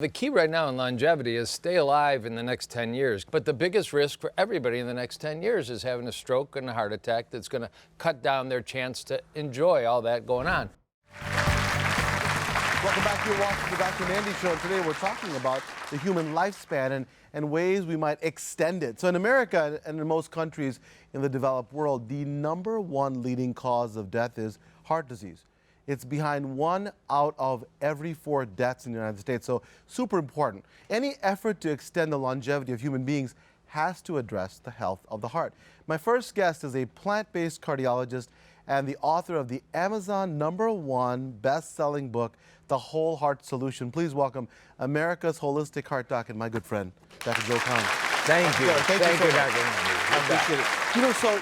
The key right now in longevity is stay alive in the next 10 years. But the biggest risk for everybody in the next 10 years is having a stroke and a heart attack that's going to cut down their chance to enjoy all that going on. Welcome back. You're watching the Dr. Nandi Show. And today we're talking about the human lifespan and ways we might extend it. So in America and in most countries in the developed world, the #1 leading cause of death is heart disease. It's behind 1 out of every 4 deaths in the United States, so super important. Any effort to extend the longevity of human beings has to address the health of the heart. My first guest is a plant-based cardiologist and the author of the Amazon #1 best-selling book, The Whole Heart Solution. Please welcome America's holistic heart doc and my good friend, Dr. Joe Kahn. Thank you. Thank you, Dr. Dr. Nandi. I appreciate it. You know, so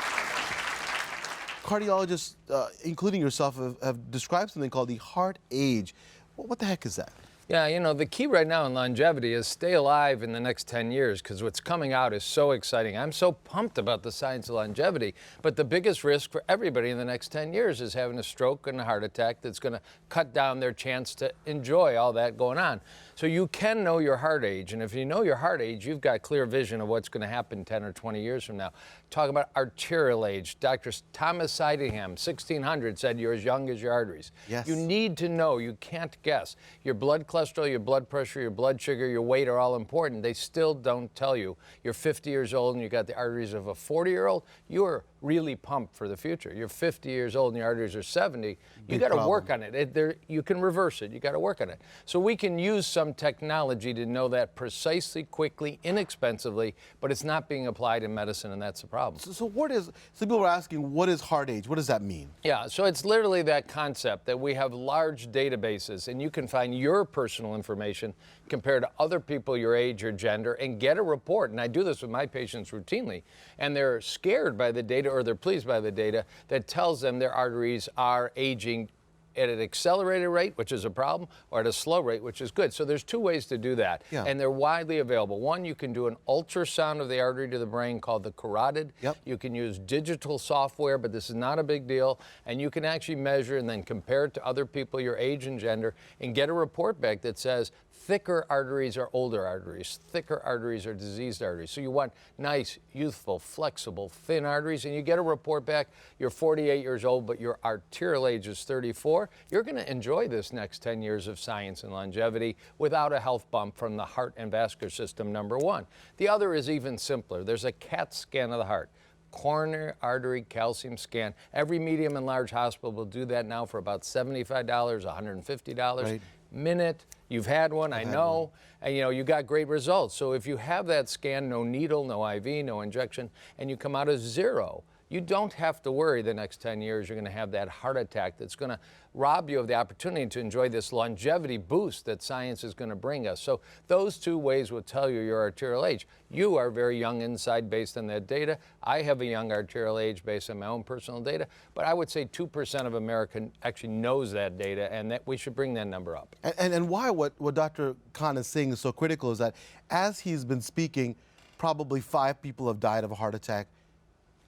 cardiologists, including yourself, have described something called the heart age. What the heck is that? Yeah, you know, the key right now in longevity is stay alive in the next 10 years because what's coming out is so exciting. I'm so pumped about the science of longevity, but the biggest risk for everybody in the next 10 years is having a stroke and a heart attack that's going to cut down their chance to enjoy all that going on. So you can know your heart age, and if you know your heart age, you've got clear vision of what's going to happen 10 or 20 years from now. Talk about arterial age. Dr. Thomas Sydenham, 1600, said you're as young as your arteries. Yes. You need to know. You can't guess. Your blood cholesterol, your blood pressure, your blood sugar, your weight are all important. They still don't tell you. You're 50 years old and you got the arteries of a 40-year-old. You're really pumped for the future. You're 50 years old and your arteries are 70. You got to work on it. You can reverse it. You got to work on it. So we can use some technology to know that precisely, quickly, inexpensively, but it's not being applied in medicine, and that's the problem. So people are asking, what is heart age? What does that mean? Yeah, so it's literally that concept that we have large databases and you can find your personal information compared to other people your age or gender and get a report. And I do this with my patients routinely, and they're scared by the data or they're pleased by the data that tells them their arteries are aging at an accelerated rate, which is a problem, or at a slow rate, which is good. So there's 2 ways to do that, and they're widely available. One, you can do an ultrasound of the artery to the brain called the carotid. You can use digital software, but this is not a big deal, and you can actually measure and then compare it to other people your age and gender and get a report back that says thicker arteries are older arteries, thicker arteries are diseased arteries. So you want nice, youthful, flexible, thin arteries, and you get a report back, you're 48 years old, but your arterial age is 34. You're going to enjoy this next 10 years of science and longevity without a health bump from the heart and vascular system, -- The other is even simpler. There's a CAT scan of the heart. Coronary Artery Calcium scan. Every medium and large hospital will do that now for about $75, $150. Minute. You've had one, I know, and you know, you got great results. So if you have that scan, no needle, no IV, no injection, and you come out as 0, you don't have to worry the next 10 years you're going to have that heart attack that's going to rob you of the opportunity to enjoy this longevity boost that science is going to bring us. So those 2 ways will tell you your arterial age. You are very young inside based on that data. I have a young arterial age based on my own personal data, but I would say 2% of America actually knows that data, and that we should bring that number up. And why what Dr. Kahn is saying is so critical is that as he's been speaking, probably 5 people have died of a heart attack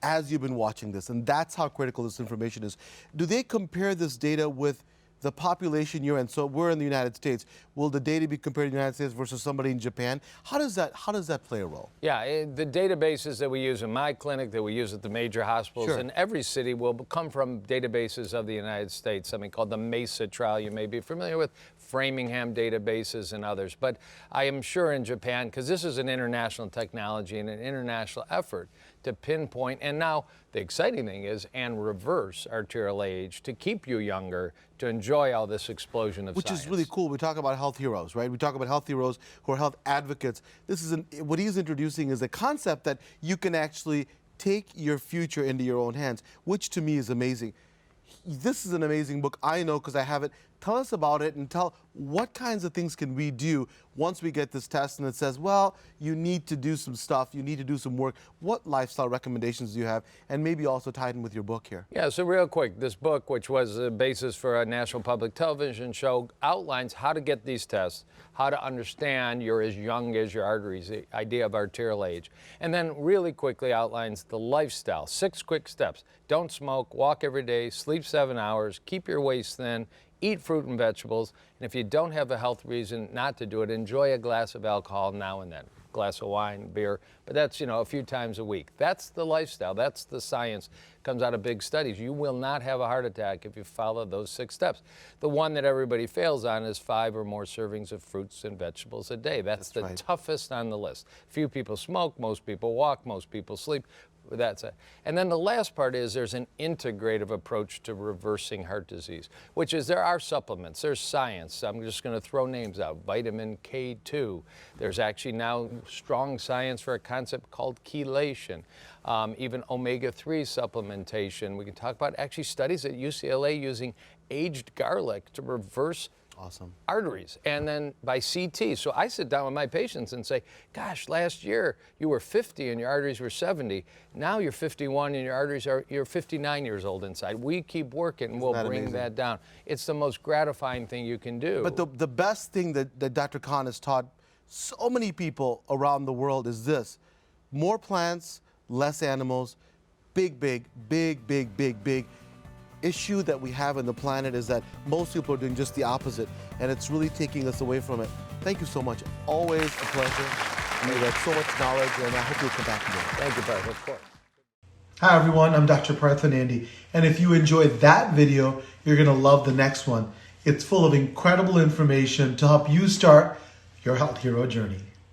as you've been watching this, and that's how critical this information is. Do they compare this data with the population you're in? So we're in the United States. Will the data be compared to the United States versus somebody in Japan? How does that play a role? Yeah, the databases that we use in my clinic, that we use at the major hospitals in every city will come from databases of the United States, something called the MESA trial you may be familiar with, Framingham databases and others. But I am sure in Japan, because this is an international technology and an international effort to pinpoint, and now the exciting thing is, and reverse arterial age to keep you younger, to enjoy all this explosion of science. Which is really cool. We talk about health heroes, right? We talk about health heroes who are health advocates. This is what he's introducing is a concept that you can actually take your future into your own hands, which to me is amazing. This is an amazing book. I know because I have it. Tell us about it and tell what kinds of things can we do once we get this test and it says, well, you need to do some stuff, you need to do some work. What lifestyle recommendations do you have? And maybe also tied in with your book here. Yeah, so real quick, this book, which was the basis for a national public television show, outlines how to get these tests, how to understand you're as young as your arteries, the idea of arterial age. And then really quickly outlines the lifestyle, 6 quick steps. Don't smoke, walk every day, sleep 7 hours, keep your waist thin, eat fruit and vegetables, and if you don't have a health reason not to do it, enjoy a glass of alcohol now and then. Glass of wine, beer, but that's, a few times a week. That's the lifestyle, that's the science. Comes out of big studies. You will not have a heart attack if you follow those 6 steps. The one that everybody fails on is 5 or more servings of fruits and vegetables a day. That's the toughest on the list. Few people smoke, most people walk, most people sleep. That's it. And then the last part is there's an integrative approach to reversing heart disease, which is there are supplements, there's science. I'm just going to throw names out. Vitamin K2. There's actually now strong science for a concept called chelation. Even omega-3 supplementation. We can talk about actually studies at UCLA using aged garlic to reverse arteries, and then by CT. So I sit down with my patients and say, gosh, last year you were 50 and your arteries were 70. Now you're 51 and your arteries you're 59 years old inside. We keep working and we'll bring that down. It's the most gratifying thing you can do. But the best thing that Dr. Kahn has taught so many people around the world is this: more plants, less animals. Big issue that we have in the planet is that most people are doing just the opposite, and it's really taking us away from it. Thank you so much. Always a pleasure. You have so much knowledge, and I hope you'll come back again. Thank you, Partha, of course. Hi everyone, I'm Dr. Partha Nandi, and if you enjoyed that video, you're going to love the next one. It's full of incredible information to help you start your health hero journey.